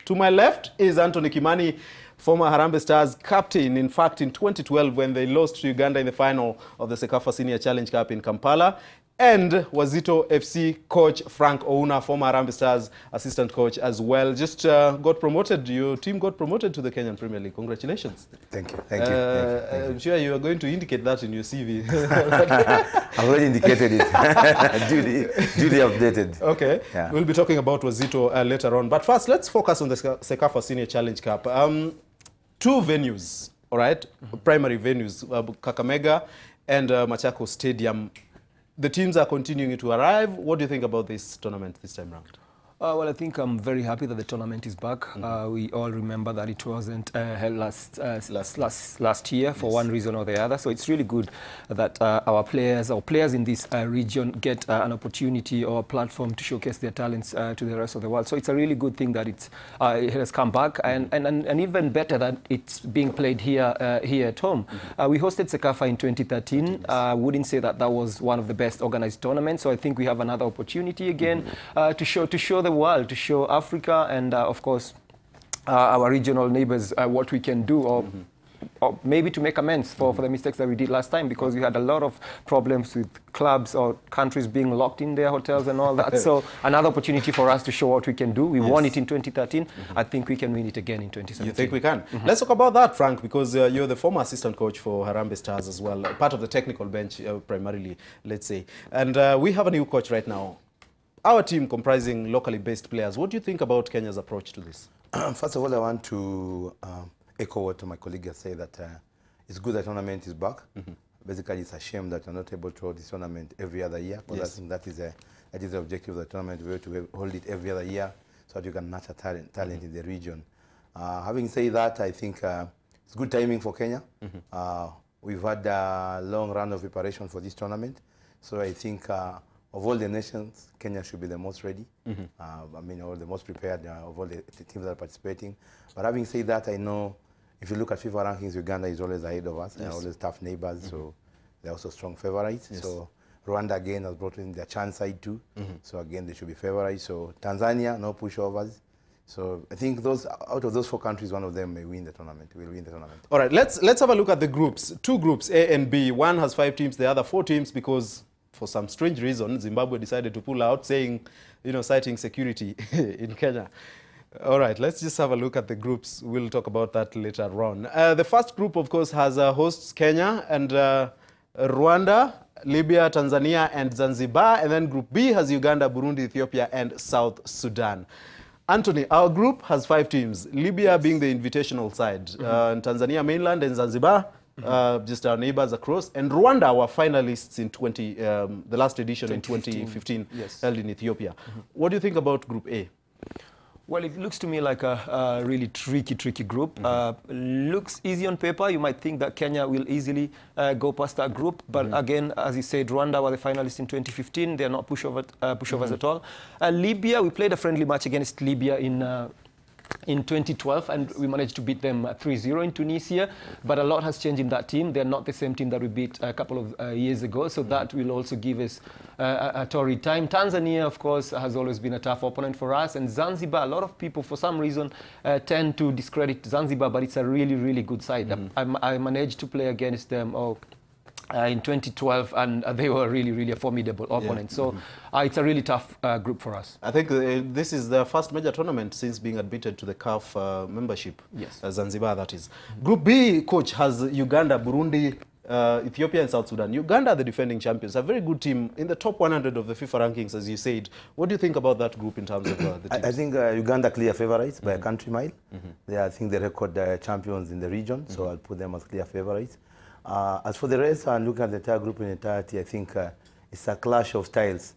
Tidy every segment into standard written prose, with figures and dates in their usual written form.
To my left is Anthony Kimani, former Harambee Stars captain. In fact, in 2012, when they lost to Uganda in the final of the CECAFA Senior Challenge Cup in Kampala. And Wazito FC coach Frank Ouna, former Harambee Stars assistant coach as well. Just got promoted. Your team got promoted to the Kenyan Premier League. Congratulations. Thank you. Thank you. I'm sure you are going to indicate that in your CV. I've already indicated it. duly updated. Okay. Yeah. We'll be talking about Wazito later on. But first, let's focus on the CECAFA Senior Challenge Cup. Two venues, all right? Primary venues, Kakamega and Machako Stadium. The teams are continuing to arrive. What do you think about this tournament this time around? Well, I think I'm very happy that the tournament is back. We all remember that it wasn't held last year for one reason or the other. So it's really good that our players in this region get an opportunity or a platform to showcase their talents to the rest of the world. So it's a really good thing that it has come back, and even better that it's being played here at home. We hosted CECAFA in 2013. Wouldn't say that was one of the best organized tournaments. So I think we have another opportunity again to show the world, to show Africa and of course our regional neighbors what we can do, or maybe to make amends for the mistakes that we did last time, because we had a lot of problems with clubs or countries being locked in their hotels and all that. So another opportunity for us to show what we can do. We won it in 2013. I think we can win it again in 2017. You think we can? Let's talk about that, Frank, because you're the former assistant coach for Harambee Stars as well, part of the technical bench primarily, let's say. And we have a new coach right now. Our team comprising locally based players. What do you think about Kenya's approach to this? First of all, I want to echo what my colleague has said, that it's good that the tournament is back. Basically, it's a shame that we're not able to hold this tournament every other year, because I think that is the objective of the tournament. We have to hold it every other year so that you can nurture talent in the region. Having said that, I think it's good timing for Kenya. We've had a long run of preparation for this tournament, so I think of all the nations, Kenya should be the most ready. I mean, or the most prepared of all the teams that are participating. But having said that, I know if you look at FIFA rankings, Uganda is always ahead of us. They're always tough neighbors, so they're also strong favorites. So Rwanda again has brought in their chance side too. So again, they should be favorites. So Tanzania, no pushovers. So I think out of those four countries, one of them may win the tournament. Will win the tournament. All right, let's have a look at the groups. Two groups, A and B. One has 5 teams, the other 4 teams, because for some strange reason, Zimbabwe decided to pull out, saying, citing security in Kenya. All right, let's just have a look at the groups. We'll talk about that later on. The first group, of course, has hosts Kenya and Rwanda, Libya, Tanzania, and Zanzibar. And then Group B has Uganda, Burundi, Ethiopia, and South Sudan. Anthony, our group has 5 teams, Libya being the invitational side, and Tanzania mainland and Zanzibar, just our neighbors across, and Rwanda were finalists in the last edition in 2015 held in Ethiopia. What do you think about Group A? Well, it looks to me like a really tricky group. Looks easy on paper. You might think that Kenya will easily go past that group. But again, as you said, Rwanda were the finalists in 2015. They're not pushovers at all. Libya, we played a friendly match against Libya in 2012, and we managed to beat them 3-0 in Tunisia. But a lot has changed in that team. They're not the same team that we beat a couple of years ago, so that will also give us a torrid time. Tanzania, of course, has always been a tough opponent for us. And Zanzibar, a lot of people, for some reason, tend to discredit Zanzibar, but it's a really good side. I managed to play against them in 2012, and they were really a formidable opponent. So it's a really tough group for us. I think this is the first major tournament since being admitted to the CAF membership. Yes. Zanzibar, that is. Group B, coach, has Uganda, Burundi, Ethiopia, and South Sudan. Uganda are the defending champions, a very good team in the top 100 of the FIFA rankings, as you said. What do you think about that group in terms of the teams? I think Uganda clear favorites by a country mile. They are, I think, the record champions in the region, so I'll put them as clear favorites. As for the rest, and looking at the entire group in entirety, I think it's a clash of styles.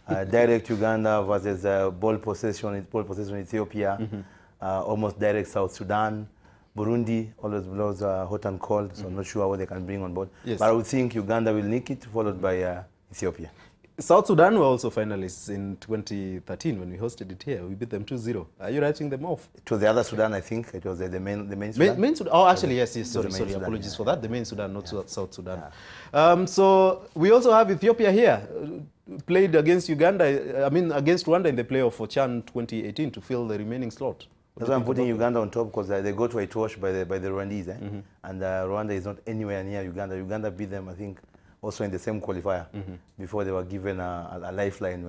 Direct Uganda versus ball possession Ethiopia, almost direct South Sudan. Burundi always blows hot and cold, so I'm not sure what they can bring on board. But I would think Uganda will nick it, followed by Ethiopia. South Sudan were also finalists in 2013 when we hosted it here. We beat them 2-0. Are you writing them off? To the other Sudan, I think. It was the main Sudan. Main Sudan. Oh, actually, yes. Sorry. Apologies for that. The main Sudan, not South Sudan. So we also have Ethiopia here. Played against Uganda, against Rwanda in the playoff for CHAN 2018 to fill the remaining slot. That's why I'm putting Uganda on top, because they got whitewashed by the Rwandese, and Rwanda is not anywhere near Uganda. Uganda beat them, I think, also in the same qualifier before they were given a lifeline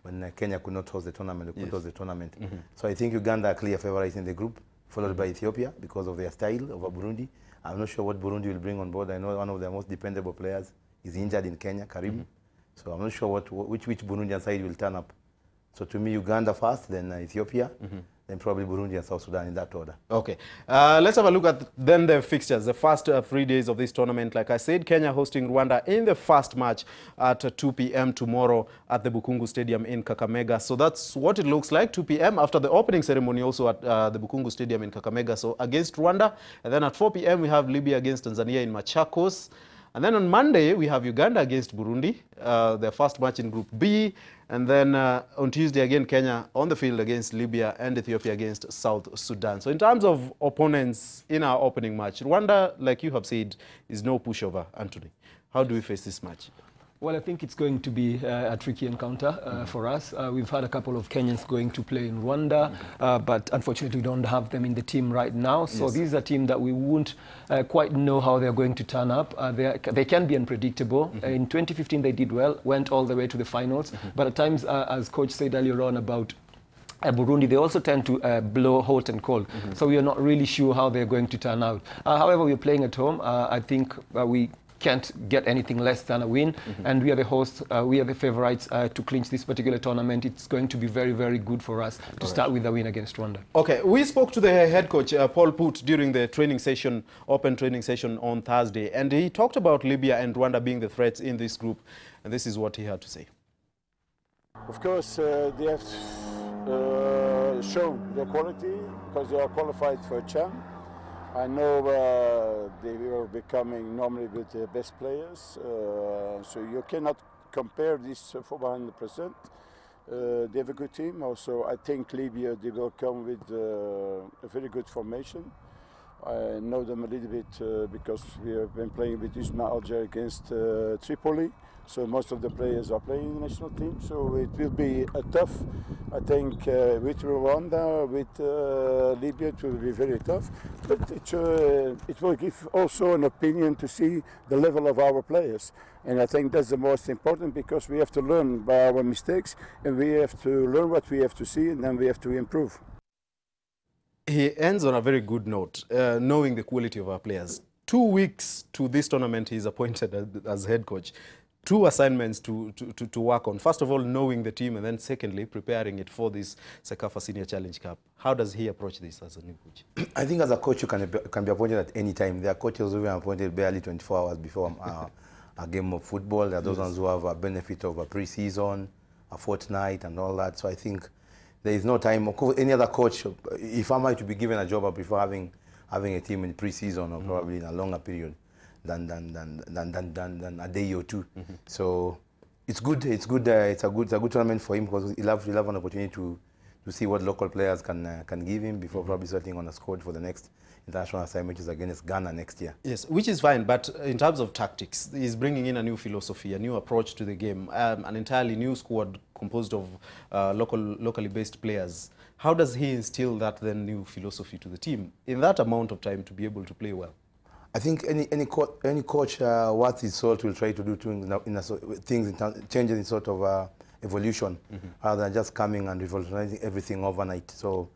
when Kenya could not host the tournament. So I think Uganda are clear favorites in the group, followed by Ethiopia because of their style over Burundi. I'm not sure what Burundi will bring on board. I know one of their most dependable players is injured in Kenya, Karim. So I'm not sure which Burundian side will turn up. So to me, Uganda first, then Ethiopia, then probably Burundi and South Sudan in that order. Okay. Let's have a look at then the fixtures, the first 3 days of this tournament. Like I said, Kenya hosting Rwanda in the first match at 2 p.m. tomorrow at the Bukungu Stadium in Kakamega. So that's what it looks like, 2 p.m. after the opening ceremony also at the Bukungu Stadium in Kakamega. So against Rwanda. And then at 4 p.m. we have Libya against Tanzania in Machakos. And then on Monday, we have Uganda against Burundi, their first match in Group B. And then on Tuesday, again, Kenya on the field against Libya and Ethiopia against South Sudan. So in terms of opponents in our opening match, Rwanda, like you have said, is no pushover, Anthony. How do we face this match? Well, I think it's going to be a tricky encounter for us. We've had a couple of Kenyans going to play in Rwanda, but unfortunately we don't have them in the team right now. So this is a team that we won't quite know how they're going to turn up. They can be unpredictable. In 2015 they did well, went all the way to the finals. But at times, as Coach said earlier on about Burundi, they also tend to blow hot and cold. So we are not really sure how they're going to turn out. However, we're playing at home. I think we can't get anything less than a win, and we are the hosts, we are the favorites to clinch this particular tournament. It's going to be very, very good for us to start with a win against Rwanda. Okay, we spoke to the head coach, Paul Put, during the training session, open training session on Thursday, and he talked about Libya and Rwanda being the threats in this group, and this is what he had to say. Of course, they have shown their quality because they are qualified for a CHAN. I know they were becoming normally with the best players, so you cannot compare this for 100%. They have a good team. Also, I think Libya, they will come with a very good formation. I know them a little bit because we have been playing with Isma Alger against Tripoli. So most of the players are playing in the national team. So it will be a tough, I think, with Rwanda, with Libya, it will be very tough. But it will give also an opinion to see the level of our players. And I think that's the most important because we have to learn by our mistakes and we have to learn what we have to see and then we have to improve. He ends on a very good note, knowing the quality of our players. 2 weeks to this tournament, he's appointed as head coach. 2 assignments to work on. First of all, knowing the team, and then secondly, preparing it for this CECAFA Senior Challenge Cup. How does he approach this as a new coach? I think as a coach, you can be appointed at any time. There are coaches who are appointed barely 24 hours before a game of football. There are those ones who have a benefit of a pre-season, a fortnight, and all that. So I think there is no time. Of course, any other coach, if I'm to be given a job, I prefer having a team in pre-season or probably in a longer period than a day or two. So it's good. It's good. It's a good tournament for him because he'll have an opportunity to see what local players can give him before probably starting on a squad for the next international assignment, which is against Ghana next year. Yes, which is fine. But in terms of tactics, he's bringing in a new philosophy, a new approach to the game, an entirely new squad composed of locally based players. How does he instill that then new philosophy to the team in that amount of time to be able to play well? I think any coach worth his salt will try to do changes in sort of evolution rather than just coming and revolutionizing everything overnight. So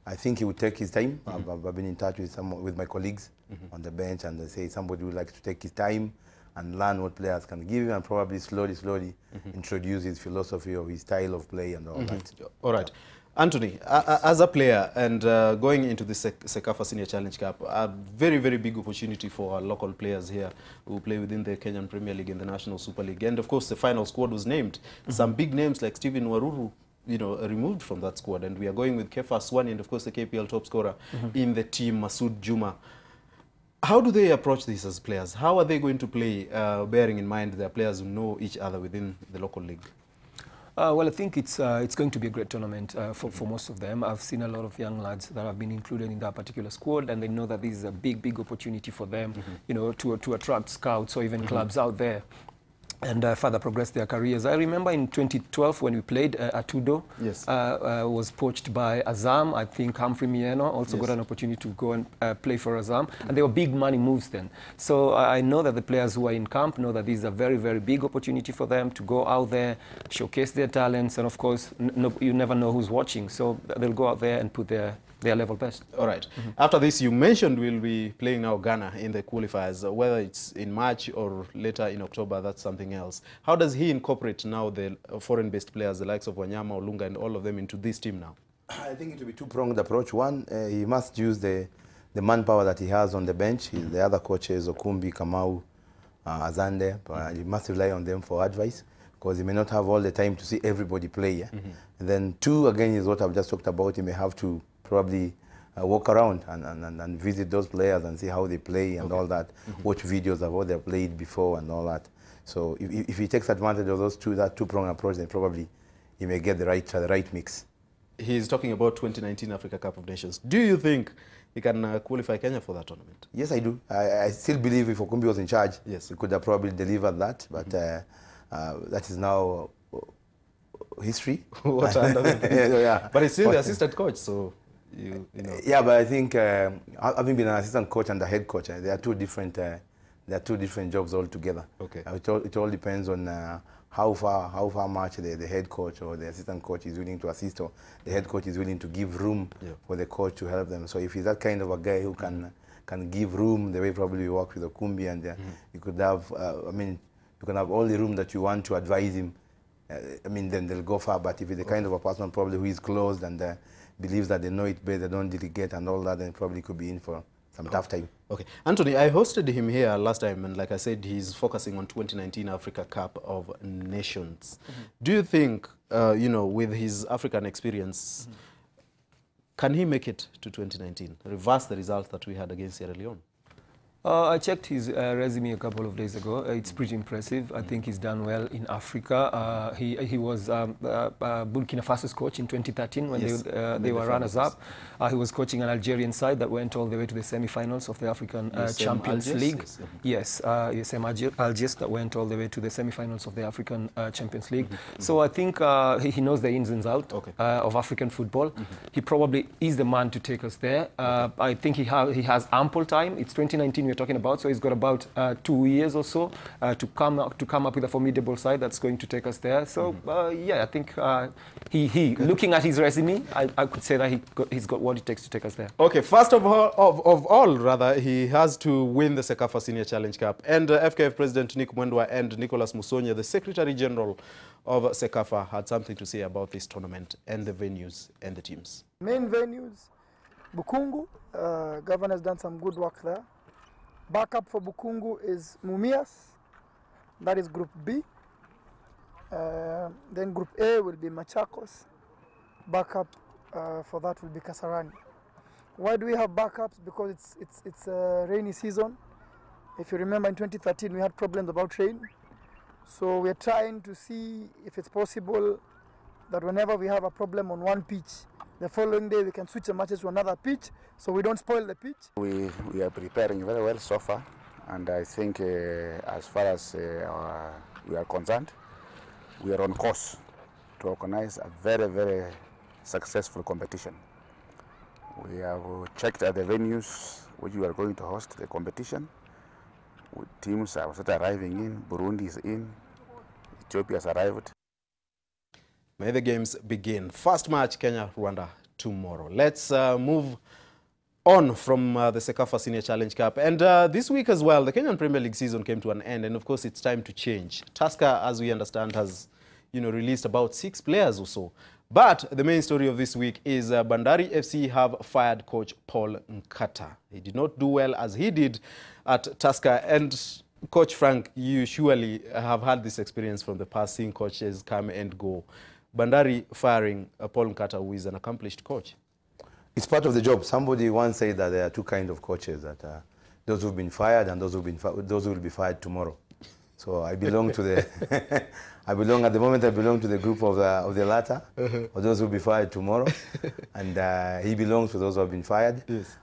I think he would take his time. I've been in touch with my colleagues on the bench, and they say somebody would like to take his time and learn what players can give him and probably slowly introduce his philosophy or his style of play and all that. All right. Anthony, as a player and going into the CECAFA Senior Challenge Cup, a very, very big opportunity for our local players here who play within the Kenyan Premier League and the National Super League. And of course, the final squad was named. Some big names like Stephen Waruru, removed from that squad. And we are going with Kefa Swani and of course the KPL top scorer in the team, Masood Juma. How do they approach this as players? How are they going to play, bearing in mind their players who know each other within the local league? Well, I think it's going to be a great tournament for most of them. I've seen a lot of young lads that have been included in that particular squad, and they know that this is a big opportunity for them, to attract scouts or even clubs out there and further progress their careers. I remember in 2012 when we played Atudo, Yes. Was poached by Azam. I think Humphrey Mieno also Yes. got an opportunity to go and play for Azam. And they were big money moves then. So I know that the players who are in camp know that this is a very, very big opportunity for them to go out there, showcase their talents, and of course, you never know who's watching. So they'll go out there and put their level best. All right. After this, you mentioned we'll be playing now Ghana in the qualifiers. Whether it's in March or later in October, that's something else. How does he incorporate now the foreign-based players, the likes of Wanyama, Olunga, and all of them into this team now? I think it will be two-pronged approach. One, he must use the manpower that he has on the bench. The other coaches, Okumbi, Kamau, Azande, he must rely on them for advice because he may not have all the time to see everybody play. Yeah? And then two, again, is what I've just talked about. He may have to probably walk around and visit those players and see how they play and all that, watch videos of what they've played before and all that. So if he takes advantage of those that two-pronged approach, then probably he may get the right mix. He's talking about 2019 Africa Cup of Nations. Do you think he can qualify Kenya for that tournament? Yes, I do. I still believe if Okumbi was in charge, yes, he could have probably delivered that, but that is now history. What yeah. But he's still the assistant coach, so you know. Yeah, but I think having been an assistant coach and a head coach, they are two different jobs altogether. Okay. It all depends on how far much the head coach or the assistant coach is willing to assist, or the head coach is willing to give room for the coach to help them. So if he's that kind of a guy who can give room the way probably we work with Okumbi, and you could have, you can have all the room that you want to advise him. Then they'll go far. But if he's the kind of a person probably who is closed and believes that they know it better, they don't delegate and all that, then probably could be in for some tough time. Okay. Anthony, I hosted him here last time, and like I said, he's focusing on 2019 Africa Cup of Nations. Do you think, with his African experience, can he make it to 2019, reverse the results that we had against Sierra Leone? I checked his resume a couple of days ago. It's pretty impressive. I think he's done well in Africa. He was Burkina Faso's coach in 2013 when they were runners-up. He was coaching an Algerian side that went all the way to the semi-finals of the African Champions League. Yes, Algiers that went all the way to the semi-finals of the African Champions League. So I think he knows the ins and outs of African football. He probably is the man to take us there. I think he has ample time. It's 2019 we're talking about, so he's got about 2 years or so to come up with a formidable side that's going to take us there. So yeah, I think looking at his resume, I could say that he's got what it takes to take us there. Okay, first of all, he has to win the CECAFA Senior Challenge Cup, and FKF President Nick Mwendwa and Nicholas Musonya, the Secretary General of CECAFA, had something to say about this tournament and the venues and the teams. Main venues, Bukungu. Governor has done some good work there. Backup for Bukungu is Mumias, that is Group B. Then Group A will be Machakos. Backup for that will be Kasarani. Why do we have backups? Because it's a rainy season. If you remember, in 2013 we had problems about rain. So we're trying to see if it's possible that whenever we have a problem on one pitch, the following day we can switch the matches to another pitch, so we don't spoil the pitch. We are preparing very well so far, and I think as far as we are concerned, we are on course to organize a very, very successful competition. We have checked at the venues which we are going to host the competition. Teams are arriving in, Burundi is in, Ethiopia has arrived. May the games begin. First match, Kenya-Rwanda tomorrow. Let's move on from the CECAFA Senior Challenge Cup. And this week as well, the Kenyan Premier League season came to an end, and of course it's time to change. Tusker, as we understand, has released about 6 players or so. But the main story of this week is Bandari FC have fired coach Paul Nkata. He did not do well as he did at Tusker. And Coach Frank, you surely have had this experience from the past, seeing coaches come and go. Bandari firing Paul Nkata, who is an accomplished coach. It's part of the job. Somebody once said that there are 2 kinds of coaches, that those who've been fired and those who will be fired tomorrow. So I belong to the, at the moment I belong to the group of the latter, or those who will be fired tomorrow. And he belongs to those who have been fired. Yes.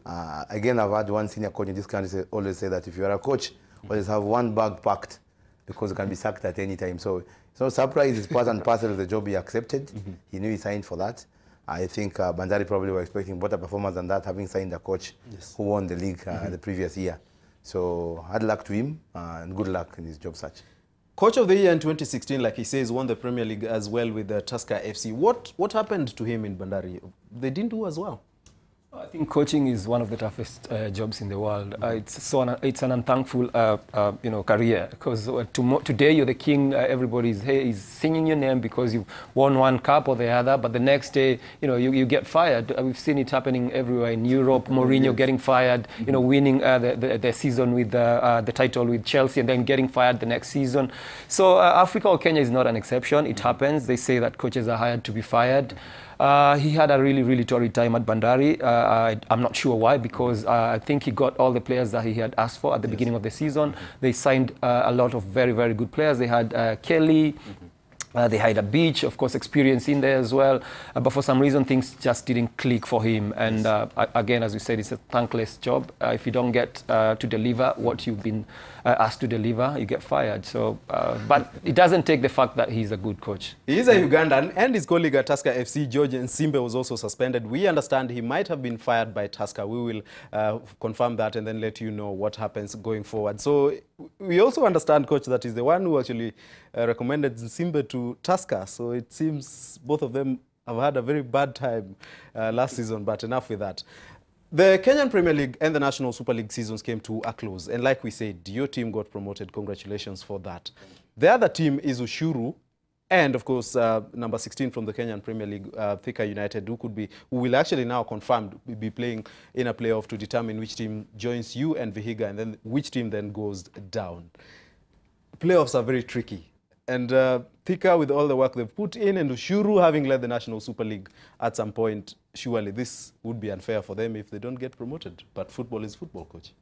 Again, I've had one senior coach in this country always say that if you are a coach, always have one bag packed, because he can be sacked at any time. So surprise is part and parcel of the job he accepted. He knew he signed for that. I think Bandari probably were expecting better performance than that, having signed a coach who won the league the previous year. So hard luck to him and good luck in his job search. Coach of the year in 2016, like he says, won the Premier League as well with the Tusker FC. What happened to him in Bandari? They didn't do as well. I think coaching is one of the toughest jobs in the world. It's an unthankful, career, because today you're the king. Everybody is singing your name because you've won one cup or the other. But the next day, you get fired. We've seen it happening everywhere in Europe. Mourinho getting fired, winning the season with the title with Chelsea, and then getting fired the next season. So Africa or Kenya is not an exception. It happens. They say that coaches are hired to be fired. He had a really, really torrid time at Bandari. I'm not sure why, because I think he got all the players that he had asked for at the beginning of the season. They signed a lot of very, very good players. They had Kelly. They had a Beach, of course, experience in there as well. But for some reason, things just didn't click for him. And again, as we said, it's a thankless job. If you don't get to deliver what you've been asked to deliver, you get fired. So, but it doesn't take the fact that he's a good coach. He is a Ugandan, and his colleague at Tusker FC, George Nsimbe, was also suspended. We understand he might have been fired by Tusker. We will confirm that and then let you know what happens going forward. So we also understand, Coach, that is the one who actually recommended Nsimbe to Tusker. So it seems both of them have had a very bad time last season, but enough with that. The Kenyan Premier League and the National Super League seasons came to a close. And like we said, your team got promoted. Congratulations for that. The other team is Ushuru. And of course, number 16 from the Kenyan Premier League, Thika United, who will actually now confirmed be playing in a playoff to determine which team joins you and Vihiga, and then which team then goes down. Playoffs are very tricky. And Thika, with all the work they've put in, and Ushuru having led the National Super League at some point, surely this would be unfair for them if they don't get promoted. But football is football, Coach.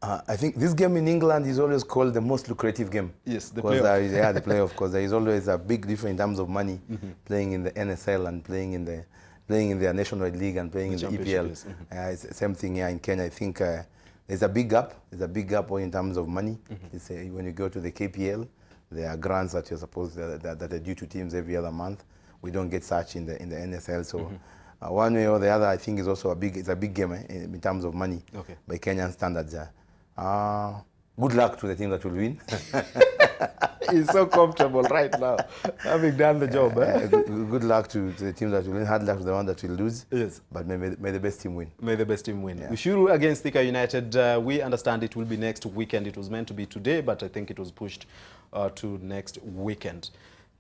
I think this game in England is always called the most lucrative game. Yes, the playoff. The playoff, because there is always a big difference in terms of money playing in the NSL and playing in the National League and playing in the EPL. It's the same thing here in Kenya. I think there's a big gap. There's a big gap in terms of money. It's, when you go to the KPL, there are grants that you're supposed that are due to teams every other month. We don't get such in the NSL. So one way or the other, I think is also a big game in terms of money by Kenyan standards. Good luck to the team that will win. He's so comfortable right now, having done the job. Good luck to the team that will win. Hard luck to the one that will lose. Yes. But may the best team win. May the best team win. Yeah. Ushuru against Thika United, we understand it will be next weekend. It was meant to be today, but I think it was pushed to next weekend.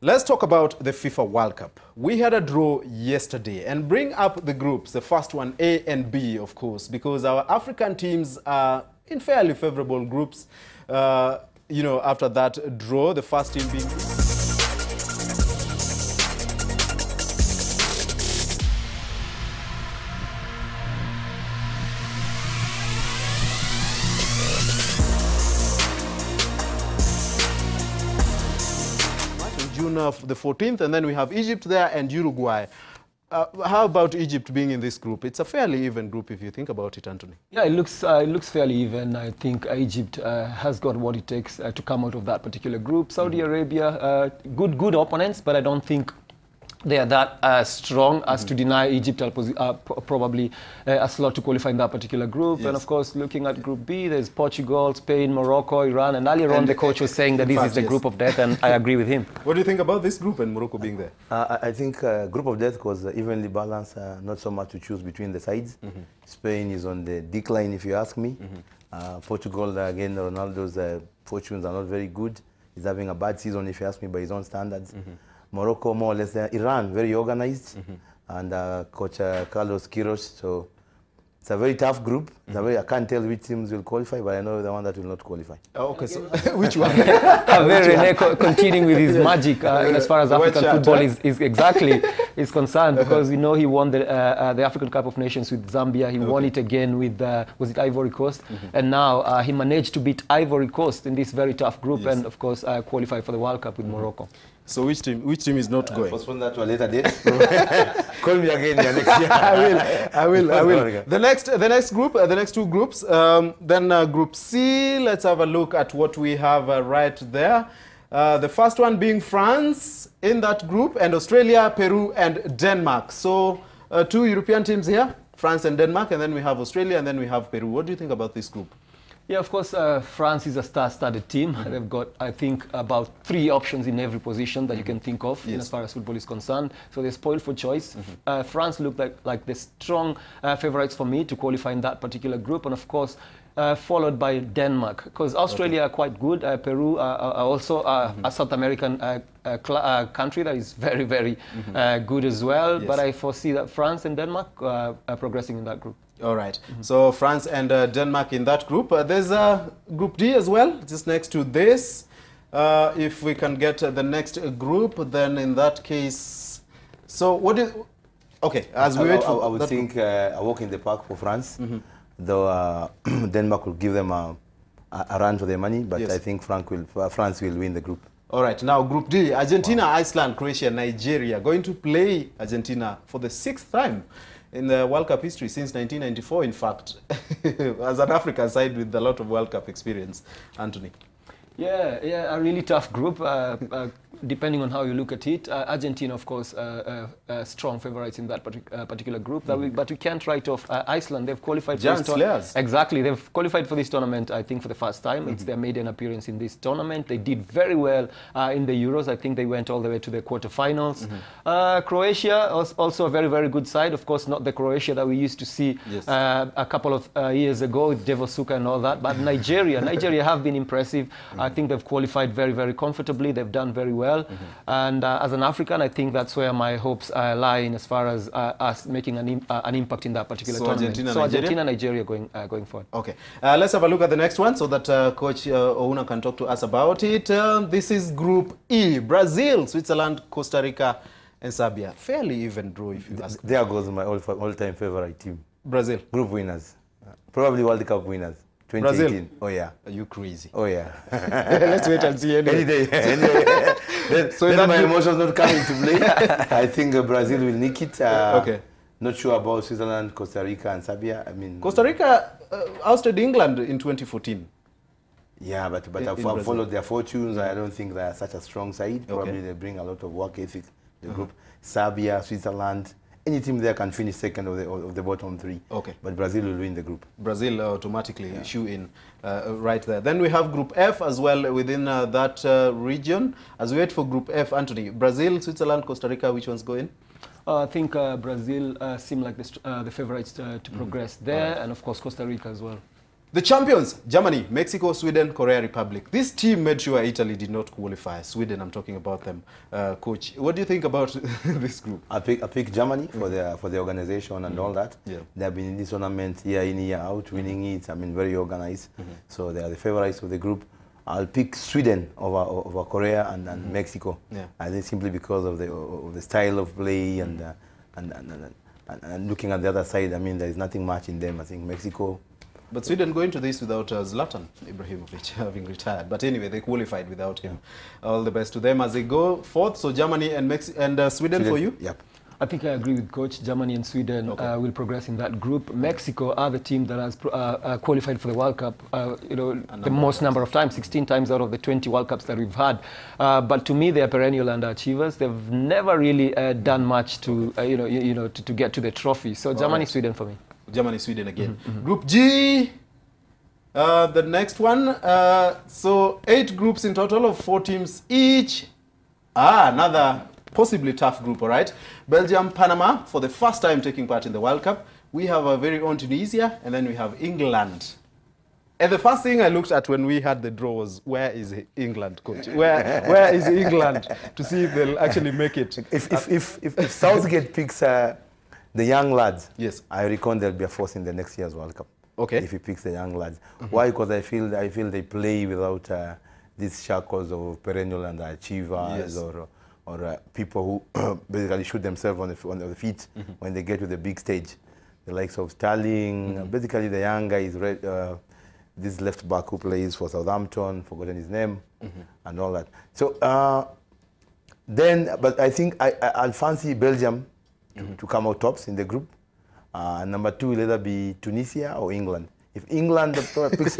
Let's talk about the FIFA World Cup. We had a draw yesterday, and bring up the groups, the first one, A and B, of course, because our African teams are in fairly favorable groups. After that draw, the first team being... June of the 14th, and then we have Egypt there and Uruguay. How about Egypt being in this group? It's a fairly even group if you think about it, Anthony. Yeah, it looks fairly even. I think Egypt has got what it takes to come out of that particular group. Saudi Arabia, good opponents, but I don't think they are that strong as to deny Egypt probably a slot to qualify in that particular group. Yes. And of course, looking at Group B, there's Portugal, Spain, Morocco, Iran, and earlier on the coach was saying that this is the group of death, and I agree with him. What do you think about this group and Morocco being there? I think group of death was evenly balanced, not so much to choose between the sides. Spain is on the decline, if you ask me. Portugal, again, Ronaldo's fortunes are not very good. He's having a bad season, if you ask me, by his own standards. Morocco, more or less, Iran, very organized, and Coach Carlos Queiroz. So it's a very tough group. I can't tell which teams will qualify, but I know the one that will not qualify. Oh, okay, so which one? Continuing with his magic as far as African football is concerned, because we know he won the African Cup of Nations with Zambia. He won it again with, was it Ivory Coast? And now he managed to beat Ivory Coast in this very tough group, and of course qualify for the World Cup with Morocco. So which team is not going? Postpone that to a later date. Call me again next year. I will. The next group, the next two groups. Then Group C. Let's have a look at what we have right there. The first one being France in that group, and Australia, Peru, and Denmark. So 2 European teams here, France and Denmark, and then we have Australia, and then we have Peru. What do you think about this group? Yeah, of course, France is a star-studded team. They've got, I think, about 3 options in every position that you can think of as far as football is concerned. So they're spoiled for choice. France look like the strong favorites for me to qualify in that particular group. And of course, followed by Denmark, because Australia are quite good. Peru are also a South American country that is very, very good as well. Yes. But I foresee that France and Denmark are progressing in that group. All right. So France and Denmark in that group. There's Group D as well, just next to this. If we can get the next group, then in that case... So what is... Okay, as we wait for... I would think a walk in the park for France, though Denmark will give them a run for their money, but I think France will win the group. All right, now Group D, Argentina, Iceland, Croatia, Nigeria, going to play Argentina for the 6th time in the World Cup history since 1994, in fact, as an African side with a lot of World Cup experience. Anthony. Yeah, a really tough group, depending on how you look at it. Argentina, of course, strong favourites in that particular group. But we can't write off Iceland. They've qualified for this tournament. Exactly, they've qualified for this tournament, I think, for the first time. It's their maiden appearance in this tournament. They did very well in the Euros. I think they went all the way to the quarterfinals. Croatia, also a very, very good side. Of course, not the Croatia that we used to see a couple of years ago with Devo Suka and all that. But Nigeria have been impressive. I think they've qualified very, very comfortably. They've done very well. And as an African, I think that's where my hopes lie in as far as us making an impact in that particular tournament. Argentina, Nigeria going forward. Okay. Let's have a look at the next one so that Coach Ouna can talk to us about it. This is Group E. Brazil, Switzerland, Costa Rica, and Serbia. Fairly even draw, if you ask. There goes my all-time favorite team. Brazil. Group winners. Probably World Cup winners. 2018. Brazil. Oh yeah. Are you crazy? Oh yeah. Let's wait and see anyway. Any day. Then, so then my emotions not coming to play. I think Brazil will nick it. Okay. Not sure about Switzerland, Costa Rica, and Serbia. I mean, Costa Rica ousted England in 2014. Yeah, but I've followed their fortunes. I don't think they are such a strong side. Probably they bring a lot of work ethic. The group, Serbia, Switzerland. Any team there can finish second of the bottom 3. Okay. But Brazil will win the group. Brazil automatically shoe in right there. Then we have Group F as well within that region. As we wait for Group F, Anthony, Brazil, Switzerland, Costa Rica, which ones go in? I think Brazil seem like the favorites to progress there, and of course Costa Rica as well. The champions, Germany, Mexico, Sweden, Korea Republic. This team made sure Italy did not qualify. Sweden, I'm talking about them. Coach, what do you think about this group? I pick Germany for the organization and all that. Yeah. They have been in this tournament year in, year out, winning it. I mean, very organized. So they are the favorites of the group. I'll pick Sweden over Korea and Mexico. Yeah. I think simply because of the style of play and looking at the other side, I mean, there is nothing much in them. I think Mexico. But Sweden going to this without Zlatan Ibrahimovic having retired. But anyway, they qualified without him. All the best to them as they go forth. So Germany and Sweden for you? Yep. I think I agree with Coach. Germany and Sweden will progress in that group. Mexico are the team that has qualified for the World Cup, the most number of times, 16 times out of the 20 World Cups that we've had. But to me, they are perennial underachievers. They've never really done much to, to get to the trophy. So Germany, Sweden for me. Germany, Sweden again. Group G, the next one. So 8 groups in total of 4 teams each. Another possibly tough group, all right. Belgium, Panama, for the first time taking part in the World Cup. We have our very own Tunisia, and then we have England. And the first thing I looked at when we had the draw was, where is England, Coach? Where is England? To see if they'll actually make it. If Southgate picks the young lads, yes, I reckon there'll be a force in the next year's World Cup. Okay. If he picks the young lads. Why? Because I feel they play without these shackles of perennial underachievers or people who basically shoot themselves on the feet when they get to the big stage. The likes of Sterling, basically the young guy is this left back who plays for Southampton, forgotten his name, and all that. So but I think I'll fancy Belgium to come out tops in the group. Number 2 will either be Tunisia or England. if England picks...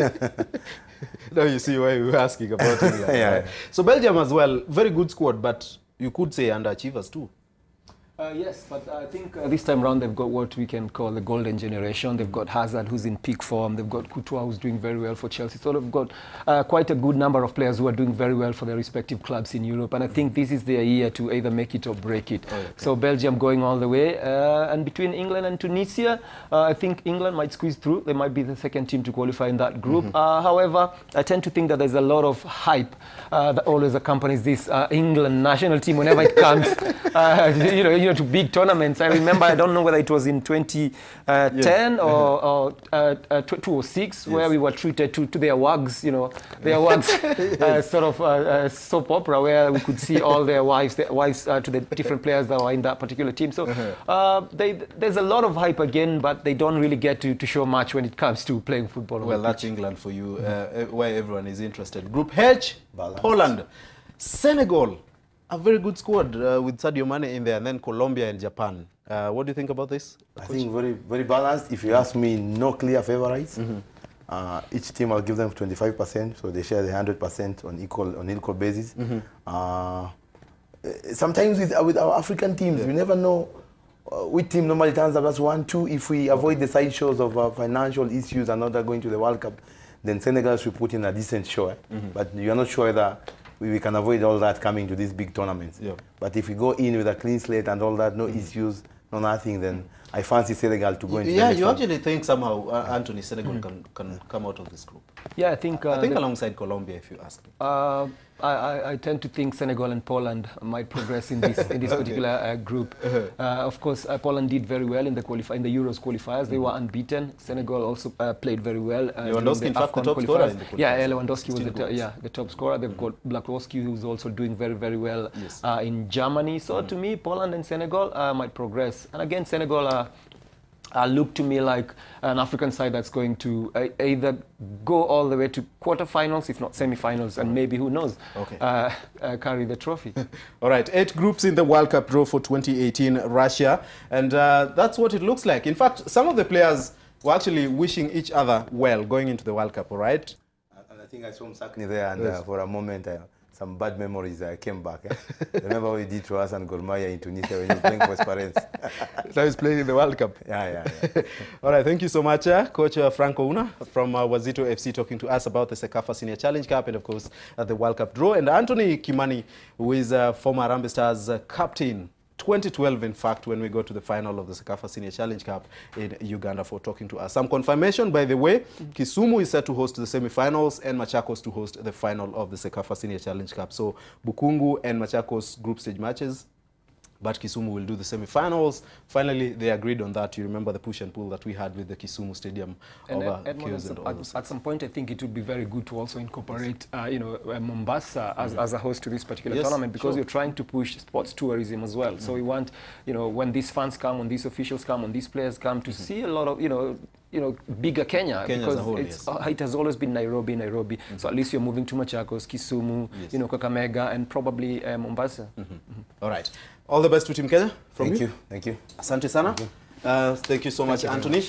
Now you see why we were asking about England. Yeah. Right? So Belgium as well, very good squad, but you could say underachievers too. Yes, but I think this time around they've got what we can call the golden generation. They've got Hazard, who's in peak form. They've got Courtois, who's doing very well for Chelsea. So they've got quite a good number of players who are doing very well for their respective clubs in Europe. And I think this is their year to either make it or break it. Okay. So Belgium going all the way. And between England and Tunisia, I think England might squeeze through. They might be the second team to qualify in that group. However, I tend to think that there's a lot of hype that always accompanies this England national team whenever it comes to big tournaments. I remember, I don't know whether it was in 2010 or 2006, where we were treated to their wags, their wags sort of soap opera, where we could see all their wives to the different players that were in that particular team. So there's a lot of hype again, but they don't really get to show much when it comes to playing football. Well, that's England for you, where everyone is interested. Group H, Poland, Senegal. A very good squad with Sadio Mane in there, and then Colombia and Japan. What do you think about this? I think very, very balanced. If you ask me, no clear favorites. Each team, I'll give them 25%, so they share the 100% on equal basis. Sometimes with our African teams, we never know which team normally turns up as 1-2. If we avoid the sideshows of financial issues and not going to the World Cup, then Senegal should put in a decent show. But you are not sure whether we can avoid all that coming to these big tournaments. But if we go in with a clean slate and all that, no issues, no nothing, then I fancy Senegal to go into the next you one. actually think somehow, Anthony, Senegal can come out of this group? Yeah, I think alongside Colombia, if you ask me. I tend to think Senegal and Poland might progress in this particular group. Of course, Poland did very well in the Euros qualifiers. They were unbeaten. Senegal also played very well. Lewandowski, in fact, the top scorer in the qualifiers. Yeah, Lewandowski was the top scorer. They've got Blakowski, who's also doing very, very well in Germany. So to me, Poland and Senegal might progress. And again, Senegal look to me like an African side that's going to either go all the way to quarterfinals, if not semi-finals, and maybe, who knows, carry the trophy. All right, 8 groups in the World Cup draw for 2018 Russia, and that's what it looks like. In fact, some of the players were actually wishing each other well going into the World Cup, all right? And I think I saw Msakni there, and for a moment, some bad memories came back. Remember what you did to us and Gormaya in Tunisia when you were playing for Esperance? Now he's playing in the World Cup. Yeah. All right, thank you so much, Coach Franco Ouna from Wazito FC, talking to us about the CECAFA Senior Challenge Cup and, of course, the World Cup draw. And Anthony Kimani, who is former Harambee Stars captain, 2012, in fact, when we got to the final of the CECAFA Senior Challenge Cup in Uganda, for talking to us. Some confirmation, by the way, Kisumu is set to host the semi-finals and Machakos to host the final of the CECAFA Senior Challenge Cup. So Bukungu and Machakos group stage matches, but Kisumu will do the semi-finals. Finally, they agreed on that. You remember the push and pull that we had with the Kisumu Stadium over queues and all those. At some point, I think it would be very good to also incorporate, Mombasa as a host to this particular tournament, because you're trying to push sports tourism as well. So we want, when these fans come, when these officials come, when these players come, to see a lot of, bigger Kenya, because whole, it has always been Nairobi. So at least you're moving to Machakos, Kisumu, Kakamega, and probably Mombasa. All right. All the best to Team Kenya from you. Thank you. Asante sana. Thank you so much, Anthony.